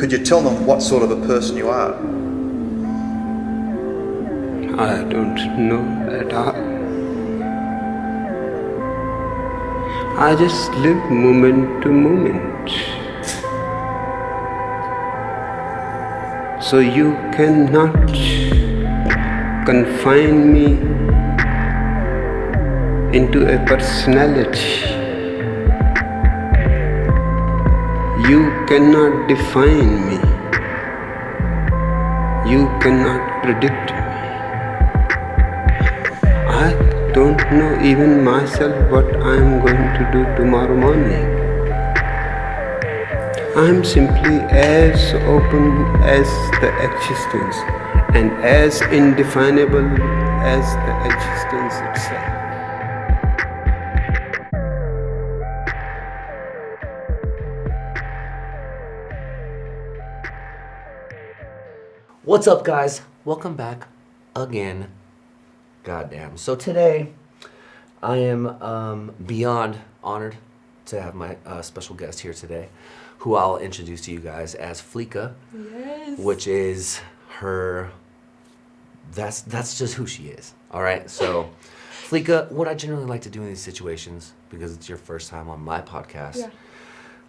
Could you tell them what sort of a person you are? I don't know at all. I just live moment to moment. So you cannot confine me into a personality. You cannot define me. You cannot predict me. I don't know even myself what I am going to do tomorrow morning. I am simply as open as the existence and as indefinable as the existence itself. What's up, guys? Welcome back again. Goddamn. So today, I am beyond honored to have my special guest here today, who I'll introduce to you guys as FLEEKA. Yes. Which is her. That's just who she is. All right. So, FLEEKA, what I generally like to do in these situations, because it's your first time on my podcast,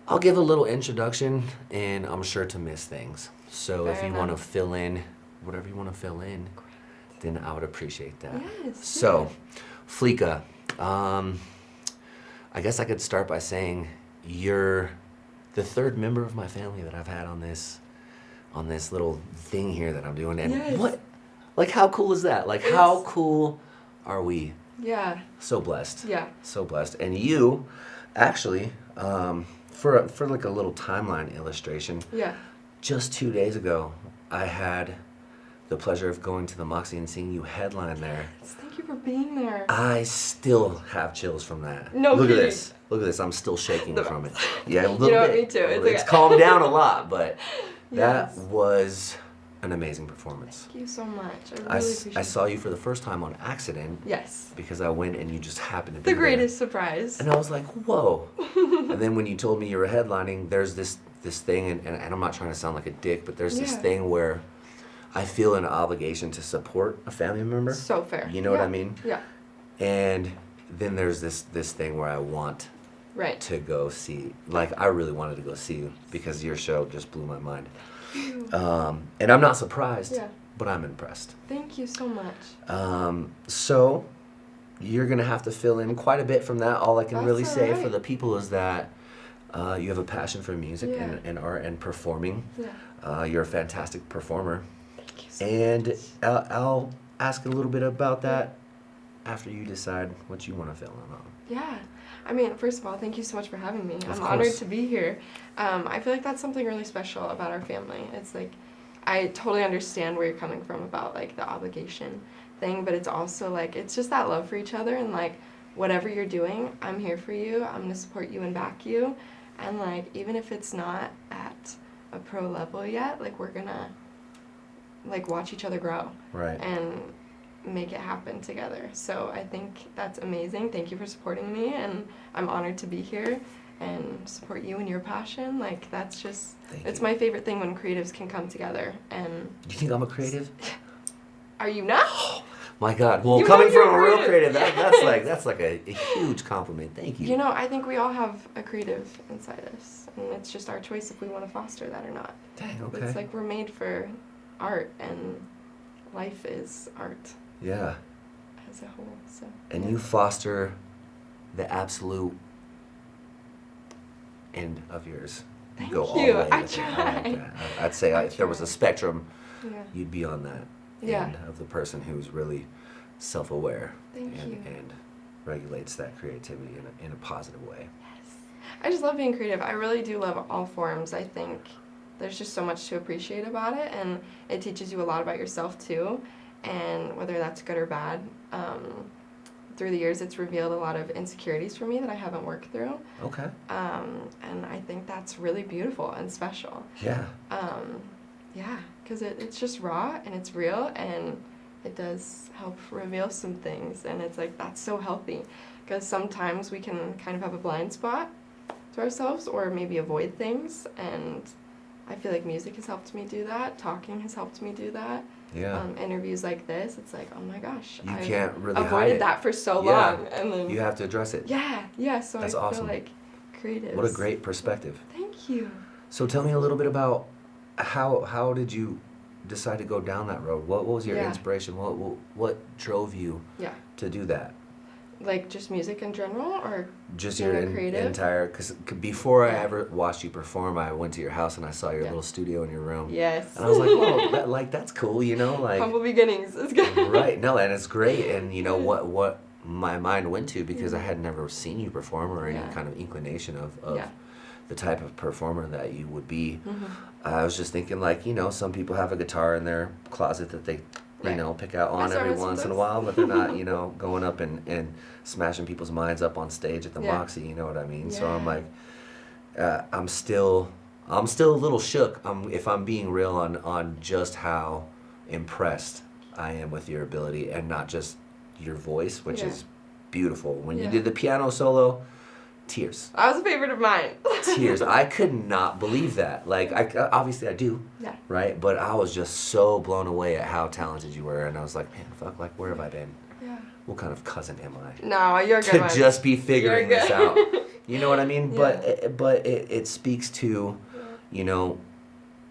I'll give a little introduction, and I'm sure to miss things. So if you want to fill in whatever you want to fill in, then I would appreciate that. Yes. So, FLEEKA, I guess I could start by saying you're the third member of my family that I've had on this little thing here that I'm doing. And how cool is that? Like, how cool are we? Yeah. So blessed. Yeah. So blessed. And you, actually, for like a little timeline illustration. Yeah. Just 2 days ago, I had the pleasure of going to the Moxie and seeing you headline there. Thank you for being there. I still have chills from that. No Look kidding. at this. Look at this. I'm still shaking from it. Yeah, a little You know, bit. me too. It's calmed down a lot, but that Yes. was an amazing performance. Thank you so much. I really I appreciate saw you for the first time on accident. Yes. Because I went and you just happened to be The there. greatest surprise. And I was like, whoa. And then when you told me you were headlining, there's this thing, and I'm not trying to sound like a dick, but there's this thing where I feel an obligation to support a family member. So fair. You know what I mean? Yeah. And then there's this thing where I want to go see, like I really wanted to go see you because your show just blew my mind. And I'm not surprised, but I'm impressed. Thank you so much. So you're gonna have to fill in quite a bit from that. All I can really say for the people is that you have a passion for music and art and performing. Yeah. You're a fantastic performer. Thank you so And much. I'll ask a little bit about that after you decide what you want to fill in on. Yeah. I mean, first of all, thank you so much for having me. I'm course. honored to be here. I feel like that's something really special about our family. It's like, I totally understand where you're coming from about like the obligation thing, but it's also like, it's just that love for each other and like, whatever you're doing, I'm here for you. I'm going to support you and back you. And like, even if it's not at a pro level yet, like we're going to like watch each other grow. Right. And make it happen together. So I think that's amazing. Thank you for supporting me, and I'm honored to be here and support you and your passion. Like that's just, it's my favorite thing when creatives can come together. And you think I'm a creative? Are you not? Oh, my God. Well, You coming know you're from a real creative. creative, that's like a huge compliment. Thank you. You know, I think we all have a creative inside us, and it's just our choice if we want to foster that or not. Dang, okay. It's like we're made for art, and life is art. Yeah. As a whole, so. And you foster the absolute end of yours. Thank go all you. the way I with it. try. like that. I'd say if there was a spectrum, Yeah. you'd be on that end of the person who's really self-aware and regulates that creativity in a positive way. Yes. I just love being creative. I really do love all forms. I think there's just so much to appreciate about it, and it teaches you a lot about yourself too. And whether that's good or bad, through the years it's revealed a lot of insecurities for me that I haven't worked through. Okay. And I think that's really beautiful and special. Yeah. Yeah, because it's just raw and it's real, and it does help reveal some things, and it's like that's so healthy, because sometimes we can kind of have a blind spot to ourselves or maybe avoid things, and I feel like music has helped me do that. Talking has helped me do that. Yeah. Interviews like this, it's like, oh my gosh, You I've can't really hide avoided it. that for so Yeah. long, and then You have to address it. yeah. So That's I awesome. feel like creatives. What a great perspective. Thank you. So tell me a little bit about how did you decide to go down that road? What was your Yeah. inspiration? What drove you Yeah. to do that? Like just music in general, or Just being your a creative? entire, because before I Yeah. ever watched you perform, I went to your house and I saw your Yeah. little studio in your room. Yes. And I was like, whoa, that's cool, you know, like. Humble beginnings. It's good. Right, no, and it's great, and you know what my mind went to, because I had never seen you perform or any Yeah. kind of inclination of Yeah. the type of performer that you would be. Mm-hmm. I was just thinking, like, you know, some people have a guitar in their closet that they, you Right. know, pick out I on started every with once in a those. while, but they're not, you know, going up and smashing people's minds up on stage at the Yeah. Moxie, you know what I mean? So I'm Yeah. like, I'm still a little shook, if I'm being real, on just how impressed I am with your ability, and not just your voice, which Yeah. is beautiful. When you Yeah. did the piano solo, tears. That was a favorite of mine. Tears. I could not believe that. Like, obviously I do, Yeah. right? But I was just so blown away at how talented you were, and I was like, man, fuck, like, where have I been? Yeah. What kind of cousin am I? No, you're a good To one. just be figuring You're this good. out. You know what I mean? Yeah. But it speaks to, you know,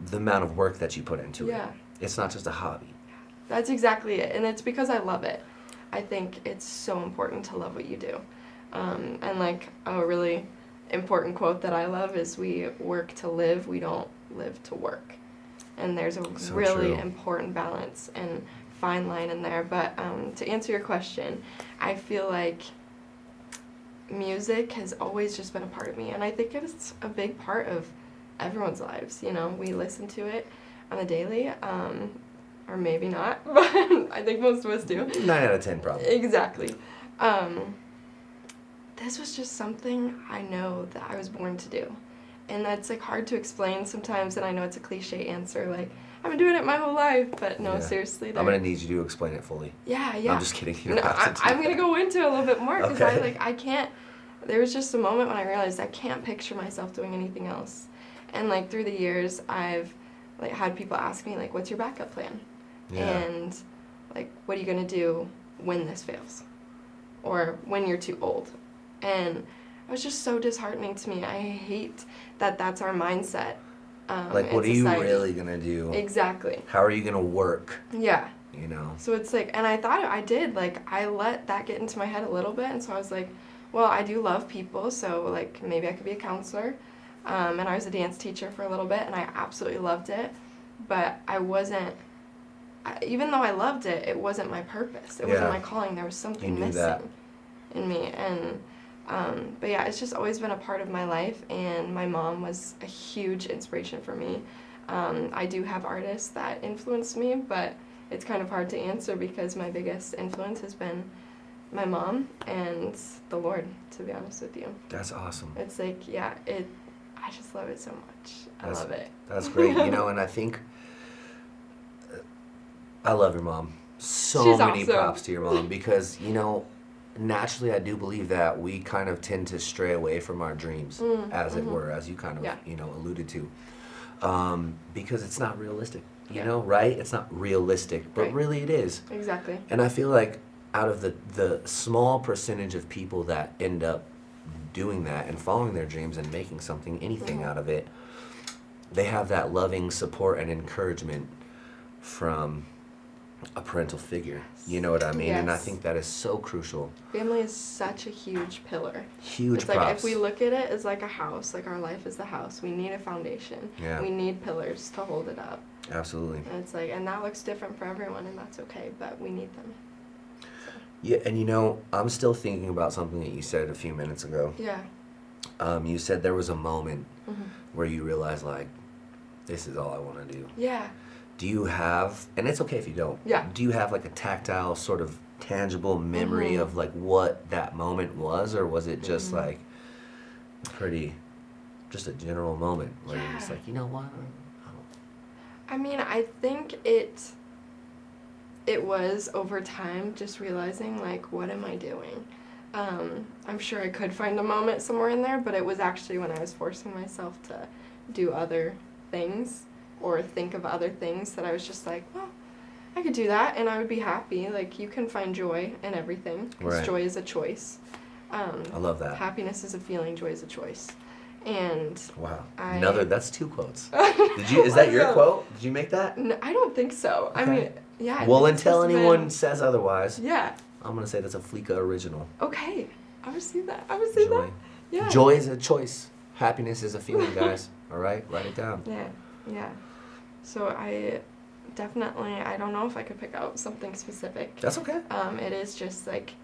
the amount of work that you put into it. Yeah. It's not just a hobby. That's exactly it, and it's because I love it. I think it's so important to love what you do. And like a really important quote that I love is, we work to live, we don't live to work. And there's a So really true. important balance and fine line in there. But to answer your question, I feel like music has always just been a part of me, and I think it's a big part of everyone's lives. You know, we listen to it on a daily, or maybe not, but I think most of us do. 9 out of 10 probably. Exactly. This was just something I know that I was born to do. And that's like hard to explain sometimes, and I know it's a cliche answer, like, I've been doing it my whole life, but no, Yeah. seriously. I'm going to need you to explain it fully. Yeah. I'm just kidding. You No, don't have to do I'm going to that. go into it a little bit more, because Okay. I can't, there was just a moment when I realized I can't picture myself doing anything else. And like through the years, I've like had people ask me, like, what's your backup plan? Yeah. And like, what are you going to do when this fails? Or when you're too old? And it was just so disheartening to me. I hate that that's our mindset. Like, in what are you society. really going to do? Exactly. How are you going to work? Yeah. You know? So it's like, and I thought I did, like, I let that get into my head a little bit, and so I was like, well, I do love people, so, like, maybe I could be a counselor. And I was a dance teacher for a little bit, and I absolutely loved it, but I wasn't, even though I loved it, it wasn't my purpose. It wasn't Yeah. my calling. There was something knew missing that. in me, and, but yeah, it's just always been a part of my life, and my mom was a huge inspiration for me. I do have artists that influenced me, but it's kind of hard to answer because my biggest influence has been my mom and the Lord, to be honest with you. That's awesome. It's like, yeah, I just love it so much. I That's- love it. That's great. You know, and I think I love your mom. So She's many awesome. props to your mom, because, you know, naturally I do believe that we kind of tend to stray away from our dreams, as it were, as you kind of, Yeah. you know, alluded to. Because it's not realistic, you Yeah. know, right? It's not realistic, but Right. really it is. Exactly. And I feel like out of the small percentage of people that end up doing that and following their dreams and making something, anything out of it, they have that loving support and encouragement from a parental figure. You know what I mean? And I Yes. think that is so crucial. Family is such a huge pillar. Huge It's like props. if we look at it as like a house, like our life is the house, we need a foundation. Yeah. We need pillars to hold it up. Absolutely. And it's like, and that looks different for everyone, and that's okay, but we need them. Yeah, and you know, I'm still thinking about something that you said a few minutes ago. Yeah. You said there was a moment Mhm. where you realized, like, this is all I want to do. Yeah. Do you have, and it's okay if you don't, Yeah. do you have like a tactile, sort of tangible memory Mhm. of like what that moment was, or was it just Mhm. like just a general moment where you're just Yeah. like, you know what? I mean, I think it was over time just realizing, like, what am I doing? I'm sure I could find a moment somewhere in there, but it was actually when I was forcing myself to do other things or think of other things that I was just like, well, I could do that and I would be happy. Like, you can find joy in everything because Right. joy is a choice. I love that. Happiness is a feeling, joy is a choice. And Wow. I- That's 2 quotes. Is that your quote? Did you make that? no, I don't think so. I Okay. mean, yeah. I Well, think it's until just been- anyone says otherwise, Yeah. I'm going to say that's a FLEEKA original. Okay. I would see that. I would see that. Yeah. Joy is a choice. Happiness is a feeling, guys. All right? Write it down. Yeah. Yeah. So I don't know if I could pick out something specific. That's okay. It is just like,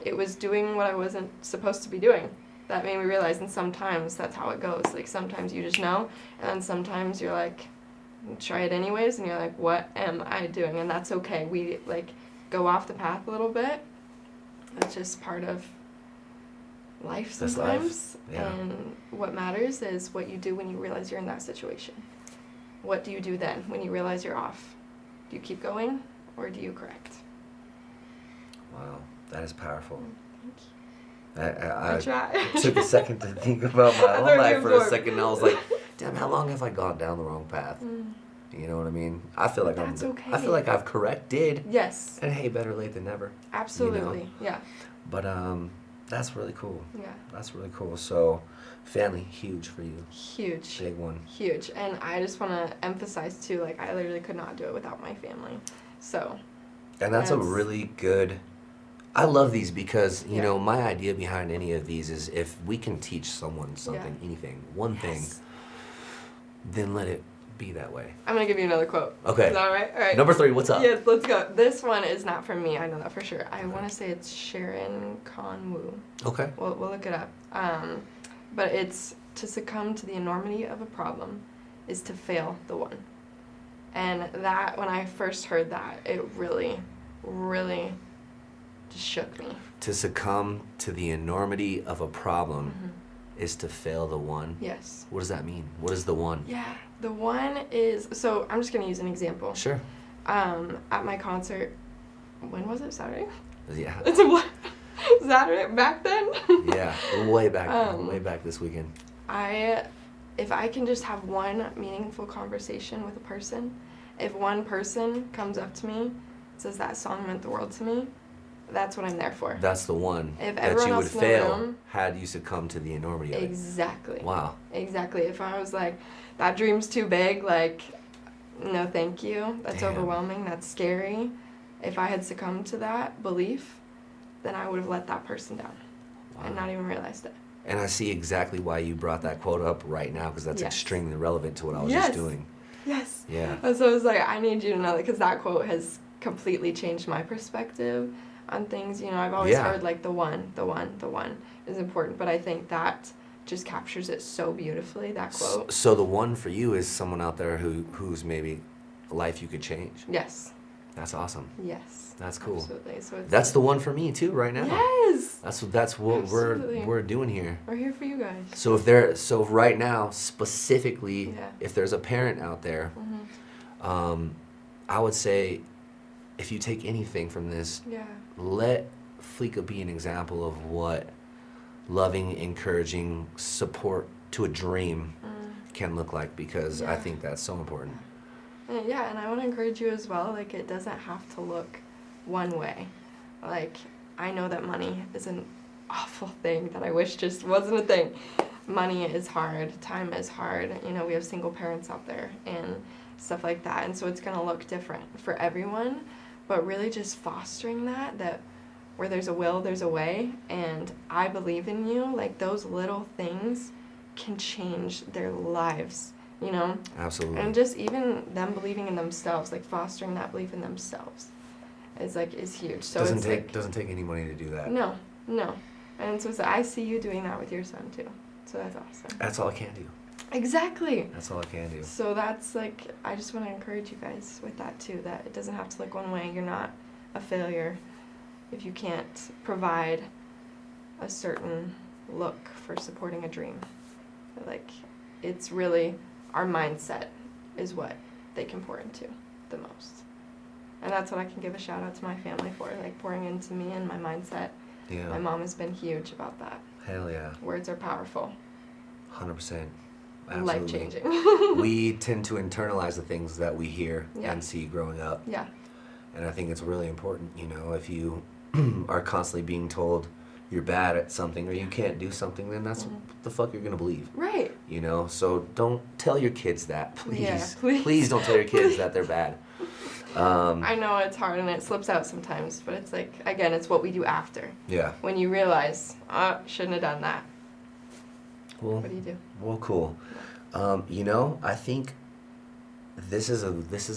it was doing what I wasn't supposed to be doing. That made me realize, and sometimes that's how it goes. Like, sometimes you just know, and then sometimes you're like, try it anyways, and you're like, what am I doing? And that's okay. We, like, go off the path a little bit. It's just part of life That's sometimes. life. Yeah. And what matters is what you do when you realize you're in that situation. What do you do then when you realize you're off? Do you keep going, or do you correct? Wow. That is powerful. Thank you. I try. took a second to think about my I own thought life you for a were. second, and I was like, damn, how long have I gone down the wrong path? Mm. You know what I mean? I feel like That's okay. I feel like I've corrected. Yes. And hey, better late than never. Absolutely. Yeah. But that's really cool. Yeah. That's really cool. So, family, huge for you. Huge. Big one. Huge. And I just want to emphasize too, like, I literally could not do it without my family. So. And that's a really good. I love these because, you Yeah. know, my idea behind any of these is if we can teach someone something, Yeah. anything, one thing, Yes. then let it be that way. I'm going to give you another quote. Okay. Is that all right? All right. Number 3, what's up? Yes, let's go. This one is not from me. I know that for sure. I want to say it's Sharon Conwoo. Okay. We'll look it up. But it's, to succumb to the enormity of a problem is to fail the one. And that, when I first heard that, it really, really just shook me. To succumb to the enormity of a problem Mm-hmm. is to fail the one. Yes. What does that mean? What is the one? Yeah. The one is, so I'm just going to use an example. Sure. At my concert, when was it? Saturday? Yeah. It's a Saturday back then. Yeah. Way back this weekend. If I can just have one meaningful conversation with a person, if one person comes up to me, says that song meant the world to me, that's what I'm there for. That's the one If that everyone you would else in the fail room- had you succumbed to the enormity of it. Exactly. Wow. Exactly. If I was like, that dream's too big, like, no thank you, that's Damn. overwhelming, that's scary. If I had succumbed to that belief, then I would have let that person down and Wow. not even realized it. And I see exactly why you brought that quote up right now because that's Yes. extremely relevant to what I was Yes. just doing. Yes. Yeah. And so I was like, I need you to know that, because that quote has completely changed my perspective on things. You know, I've always Yeah. heard like the one is important, but I think that just captures it so beautifully, that quote. So the one for you is someone out there who's maybe a life you could change. Yes. That's awesome. Yes. That's cool. Absolutely. So it's That's the one for me too right now. Yes. That's what Absolutely. we're doing here. We're here for you guys. So right now specifically, Yeah. if there's a parent out there, I would say, if you take anything from this, Yeah. let FLEEKA be an example of what loving, encouraging support to a dream can look like, because I Yeah. think that's so important. Yeah, and I want to encourage you as well, like, it doesn't have to look one way. Like, I know that money is an awful thing that I wish just wasn't a thing. Money is hard, time is hard, you know, we have single parents out there and stuff like that, and so it's going to look different for everyone, but really just fostering that where there's a will, there's a way, and I believe in you, like, those little things can change their lives, you know? Absolutely. And just even them believing in themselves, like fostering that belief in themselves is huge. So doesn't it's take like, doesn't take any money to do that. no. And so I see you doing that with your son too. So that's awesome. That's all I can do. Exactly. That's all I can do. So that's like, I just want to encourage you guys with that too, that it doesn't have to look one way. You're not a failure if you can't provide a certain look for supporting a dream. Like, it's really, our mindset is what they can pour into the most. And that's what I can give a shout out to my family for, like pouring into me and my mindset. Yeah. My mom has been huge about that. Hell yeah. Words are powerful. 100%. absolutely. life-changing. We tend to internalize the things that we hear Yeah. and see growing up. Yeah. And I think it's really important, if you are constantly being told you're bad at something or you can't do something, then that's what the fuck you're going to believe. Right. So don't tell your kids that, please. Yeah, please. Please don't tell your kids that they're bad. I know it's hard and it slips out sometimes, but it's like, again, it's what we do after. Yeah. When you realize, shouldn't have done that. Well, What do you do? Well, cool. I think this is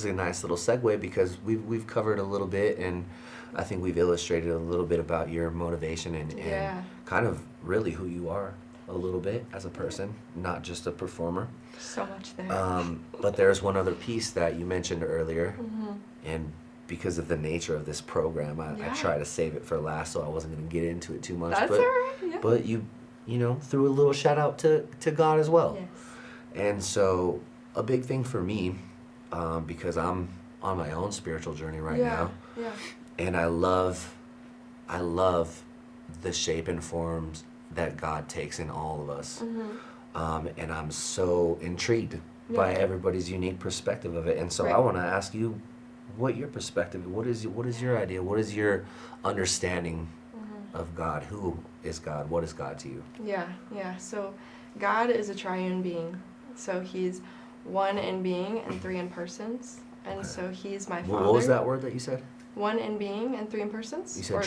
a nice little segue because we've covered a little bit, and I think we've illustrated a little bit about your motivation and kind of really who you are a little bit as a person, not just a performer. So much there. But there's one other piece that you mentioned earlier, Mm-hmm. and because of the nature of this program, I try to save it for last, so I wasn't going to get into it too much. That's but, all right. Yeah. But you threw a little shout out to God as well. Yes. And so a big thing for me, because I'm on my own spiritual journey right now, Yeah. and I love the shape and forms that God takes in all of us. Mm-hmm. And I'm so intrigued by everybody's unique perspective of it. And so I want to ask you, what your perspective, what is your idea? What is your understanding of God? Who is God? What is God to you? Yeah. So God is a triune being. So he's one in being and three in persons. And so he's my Father. What was that word that you said? One in being and three in persons? You said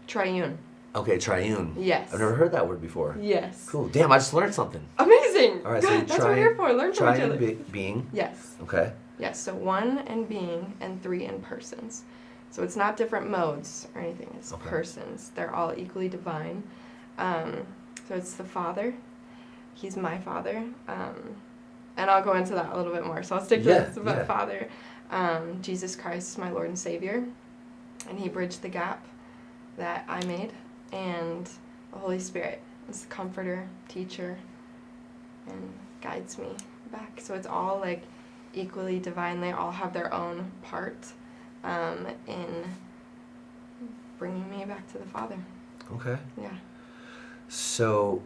triune. Okay, triune. Yes. I've never heard that word before. Yes. Cool. Damn, I just learned something. Amazing. All right, so That's what we're here for. Learn from each other. triune being. Yes. Okay. Yes. So one in being and three in persons. So it's not different modes or anything. It's persons. They're all equally divine. So it's the Father. He's my Father. And I'll go into that a little bit more. So I'll stick to this. But Father, Jesus Christ is my Lord and Savior. And he bridged the gap that I made. And the Holy Spirit is the comforter, teacher, and guides me back. So it's all like equally divine. They all have their own part in bringing me back to the Father. Okay. Yeah. So,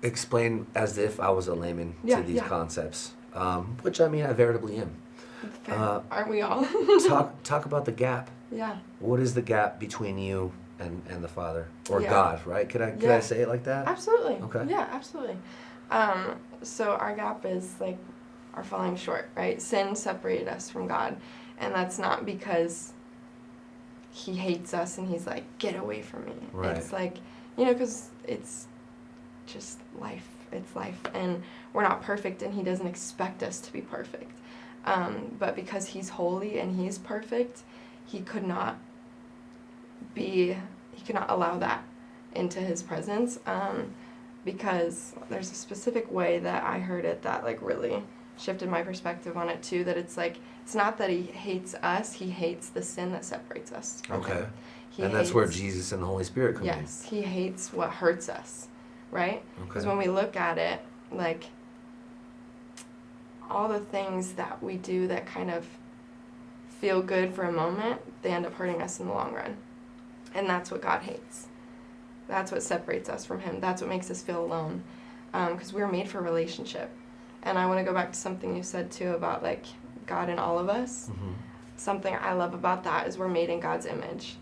explain as if I was a layman to these concepts, which I mean I veritably am. Aren't we all? talk about the gap. Yeah. What is the gap between you and the Father or God? Right? Could I say it like that? Absolutely. Okay. Yeah, absolutely. So our gap is like our falling short, right? Sin separated us from God, and that's not because he hates us and he's like, get away from me. Right. It's like, because it's just life. It's life, and we're not perfect, and he doesn't expect us to be perfect. But because he's holy and he's perfect, he could not allow that into his presence, because there's a specific way that I heard it that like really shifted my perspective on it too, that it's like, it's not that he hates us, he hates the sin that separates us from him. And that's where Jesus and the Holy Spirit come in. Yes, he hates what hurts us, right? Because when we look at it, like, all the things that we do that kind of feel good for a moment, they end up hurting us in the long run. And that's what God hates. That's what separates us from him. That's what makes us feel alone. Because we were made for a relationship. And I want to go back to something you said too about like God in all of us. Mm-hmm. Something I love about that is we're made in God's image.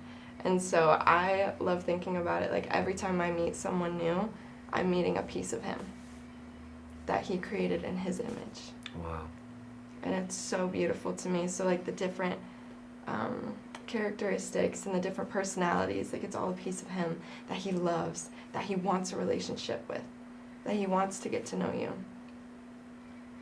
And so I love thinking about it like every time I meet someone new, I'm meeting a piece of him that he created in his image. Wow. And it's so beautiful to me. So like the different characteristics and the different personalities, like it's all a piece of him that he loves, that he wants a relationship with, that he wants to get to know you.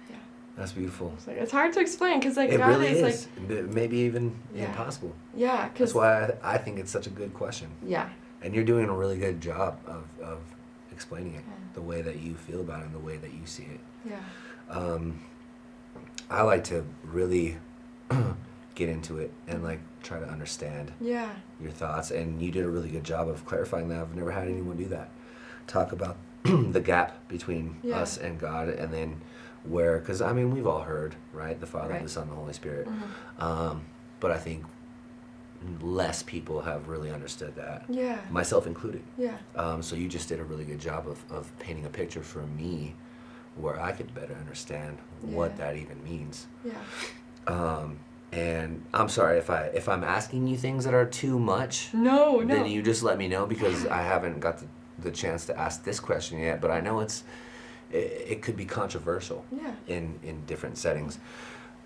Yeah. That's beautiful. It's hard to explain because like it God really is like maybe even impossible. Yeah, that's why I think it's such a good question. Yeah. And you're doing a really good job of explaining it the way that you feel about it and the way that you see it. Yeah. I like to really get into it and like try to understand your thoughts, and you did a really good job of clarifying that. I've never had anyone do that. Talk about the gap between us and God, and then where, because I mean we've all heard, right, the Father, the Son, the Holy Spirit, but I think less people have really understood that, myself included. So you just did a really good job of painting a picture for me where I could better understand what that even means. Yeah. And I'm sorry if I'm asking you things that are too much. No. Then you just let me know, because I haven't got the chance to ask this question yet. But I know it could be controversial. Yeah. In different settings.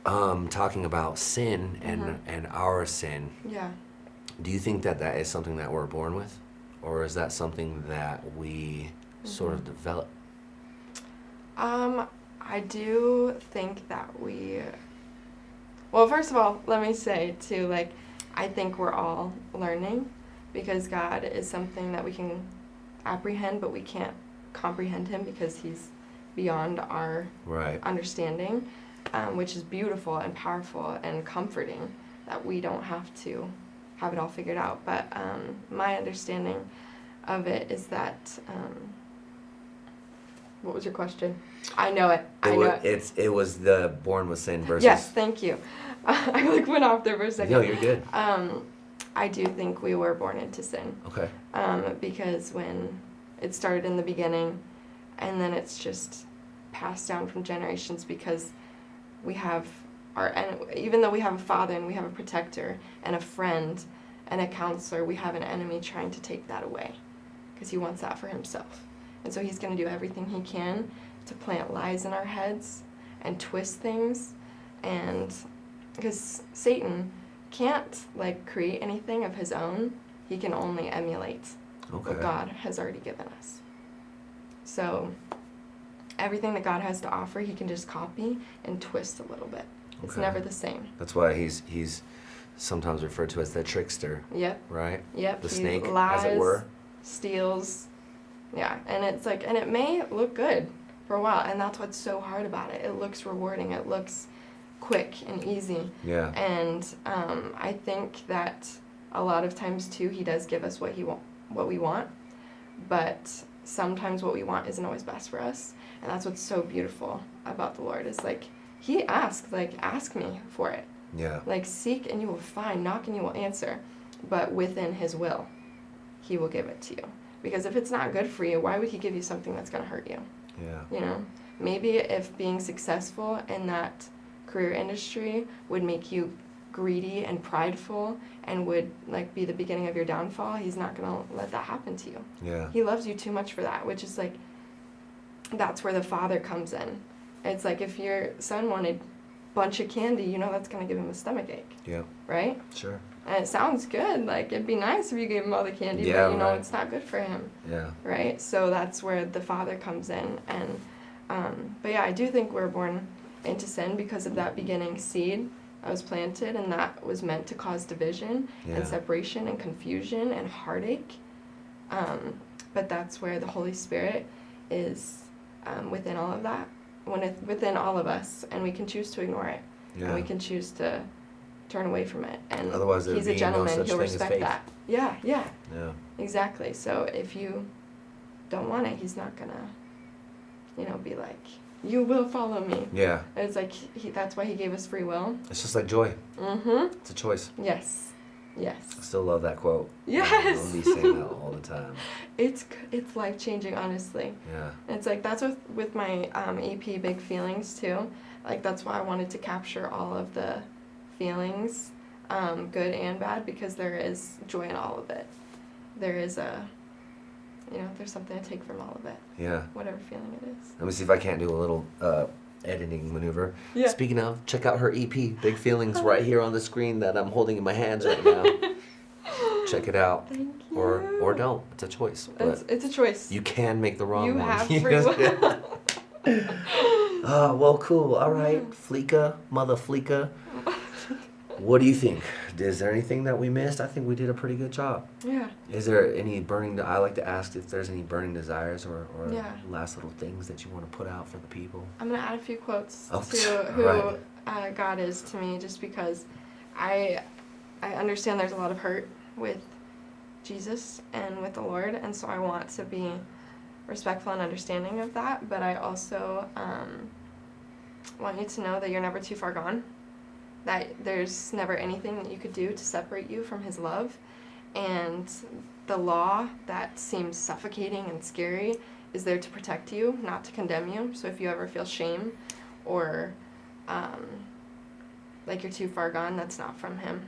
Talking about sin and our sin. Yeah. Do you think that is something that we're born with, or is that something that we sort of develop? I do think that well, first of all, let me say too, like, I think we're all learning, because God is something that we can apprehend, but we can't comprehend him because he's beyond our understanding, which is beautiful and powerful and comforting that we don't have to have it all figured out. But my understanding of it is that, what was your question? I know it. It was the born with sin versus... Yes, thank you. I went off there for a second. No, you're good. I do think we were born into sin. Okay. Because when it started in the beginning, and then it's just passed down from generations, because we have even though we have a father and we have a protector and a friend and a counselor, we have an enemy trying to take that away, because he wants that for himself. And so he's going to do everything he can to plant lies in our heads and twist things. And because Satan can't create anything of his own, he can only emulate what God has already given us. So everything that God has to offer, he can just copy and twist a little bit. It's never the same. That's why he's sometimes referred to as the trickster. Yep. Right? Yep. The he snake, lies, as it were. Steals. Yeah, and it's and it may look good for a while, and that's what's so hard about it. It looks rewarding. It looks quick and easy. Yeah. And I think that a lot of times too, he does give us what we want, but sometimes what we want isn't always best for us. And that's what's so beautiful about the Lord, is he asks, ask me for it. Yeah. Seek and you will find, knock and you will answer. But within his will, he will give it to you. Because if it's not good for you, why would he give you something that's going to hurt you? Yeah. Maybe if being successful in that career industry would make you greedy and prideful and would be the beginning of your downfall, he's not going to let that happen to you. Yeah. He loves you too much for that, which is that's where the father comes in. It's if your son wanted a bunch of candy, that's going to give him a stomach ache. Yeah. Right? Sure. And it sounds good. It'd be nice if you gave him all the candy, but it's not good for him. Yeah. Right? So that's where the father comes in. And but yeah, I do think we're born into sin because of that beginning seed that was planted, and that was meant to cause division and separation and confusion and heartache. But that's where the Holy Spirit is within all of that, within all of us, and we can choose to ignore it. Yeah. And we can choose to turn away from it. And otherwise, he's a gentleman, he'll respect that. Yeah. Yeah. Exactly. So if you don't want it, he's not gonna, be you will follow me. Yeah. And it's that's why he gave us free will. It's just like joy. Mm-hmm. It's a choice. Yes. I still love that quote. Yes. I'll be saying that all the time. It's life-changing, honestly. Yeah. It's that's with my EP Big Feelings too. That's why I wanted to capture all of the feelings, good and bad, because there is joy in all of it. There is there's something to take from all of it. Yeah. Whatever feeling it is. Let me see if I can't do a little editing maneuver. Yeah. Speaking of, check out her EP, Big Feelings, right here on the screen that I'm holding in my hands right now. Check it out. Thank you. Or don't. It's a choice. It's a choice. You can make the wrong you one. Have free will. Well, cool. All right. FLEEKA, Motha FLEEKA. What do you think? Is there anything that we missed? I think we did a pretty good job. Yeah. Is there any burning... I like to ask if there's any burning desires or last little things that you want to put out for the people. I'm going to add a few quotes to who God is to me, just because I understand there's a lot of hurt with Jesus and with the Lord, and so I want to be respectful and understanding of that, but I also want you to know that you're never too far gone, that there's never anything that you could do to separate you from his love, and the law that seems suffocating and scary is there to protect you, not to condemn you. So if you ever feel shame or like you're too far gone, that's not from him.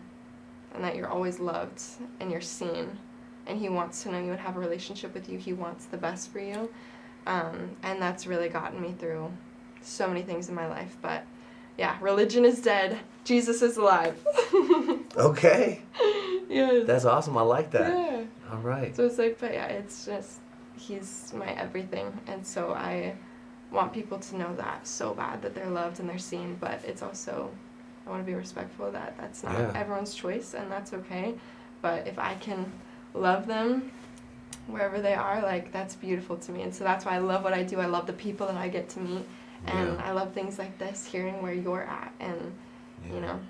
And that you're always loved and you're seen. And he wants to know you and have a relationship with you. He wants the best for you. And that's really gotten me through so many things in my life. But yeah, religion is dead. Jesus is alive. Okay. Yeah. That's awesome. I like that. Yeah. All right. So it's like, but yeah, it's just, he's my everything. And so I want people to know that so bad, that they're loved and they're seen. But it's also, I want to be respectful that that's not everyone's choice, and that's okay. But if I can love them wherever they are, like, that's beautiful to me. And so that's why I love what I do. I love the people that I get to meet. And I love things like this, hearing where you're at, and, you know.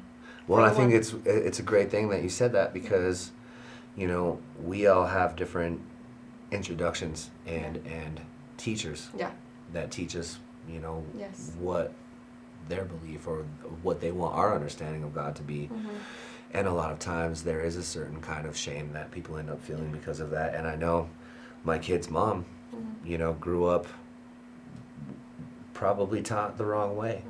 Well, I think it's a great thing that you said that, because, you know, we all have different introductions and teachers that teach us, you know, what their belief or what they want our understanding of God to be. And a lot of times there is a certain kind of shame that people end up feeling because of that. And I know my kid's mom, you know, grew up probably taught the wrong way.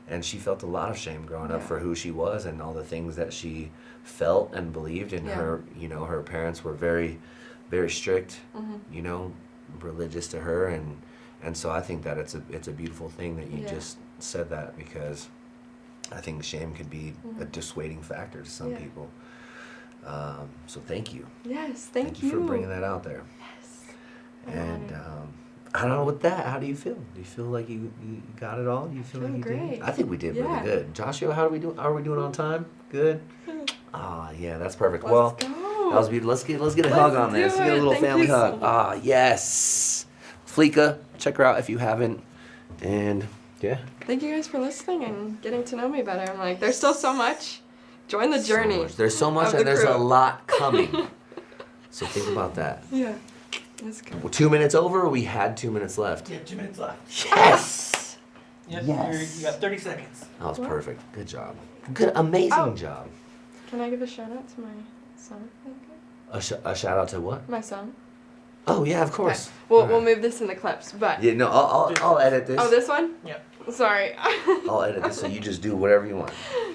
And she felt a lot of shame growing up for who she was and all the things that she felt and believed. And her, you know, her parents were very, very strict, you know, religious to her. And so I think that it's a beautiful thing that you just said that, because I think shame could be a dissuading factor to some people. So thank you. Yes, thank you for bringing that out there. Yes. And I don't know, with that, how do you feel? Do you feel like you got it all? Do you feel like you great. did? I think we did really good. Joshua, how are we doing? Are we doing on time? Good? Yeah, that's perfect. Let's go. That was beautiful. Let's get a hug on this. Let's get a little family hug. Yes. FLEEKA, check her out if you haven't. And yeah. Thank you guys for listening and getting to know me better. I'm like, there's still so much. Join the journey. There's so much, and there's a lot coming. So think about that. Yeah. Let's go. Well, 2 minutes over, or we had 2 minutes left? Yeah, 2 minutes left. Yes! Yep, Yes. You got 30 seconds. That was perfect. Good job. Good, amazing job. Can I give a shout out to my son? A shout out to what? My son. Oh yeah, of course. Okay. We'll move this in the clips, but. Yeah, no, I'll edit this. Oh, this one? Yep. Sorry. I'll edit this, so you just do whatever you want.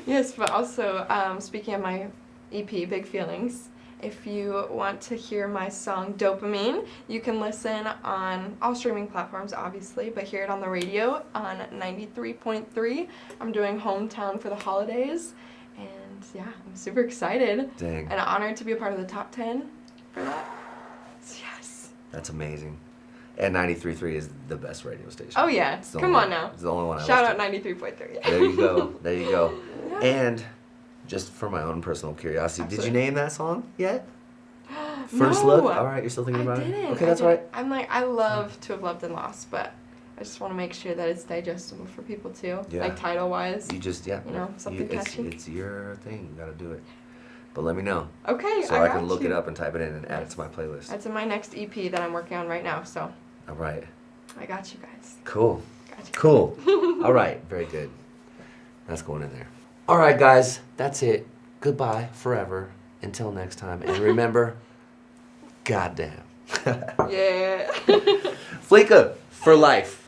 Yes, but also, speaking of my EP, Big Feelings, if you want to hear my song Dopamine, you can listen on all streaming platforms, obviously, but hear it on the radio on 93.3. I'm doing Hometown for the holidays, and yeah, I'm super excited. Dang. And honored to be a part of the top 10 for that. So, yes. That's amazing. And 93.3 is the best radio station. Oh yeah, come on now. It's the only one I Shout listen out 93.3. There you go. There you go. Yeah. And just for my own personal curiosity, Absolutely. did you name that song yet? First Look? All right, you're still thinking about it? Okay, that's all right. I'm like, I love to have loved and lost, but I just want to make sure that it's digestible for people too. Yeah. Like title wise. You just, You know, something catchy. It's your thing. You got to do it. But let me know. Okay, So I can look you. it up and type it in and add it to my playlist. That's in my next EP that I'm working on right now, so All right. I got you guys. Cool. Got you. Cool. All right. Very good. That's going in there. All right, guys. That's it. Goodbye forever. Until next time. And remember, goddamn. Yeah. FLEEKA for life.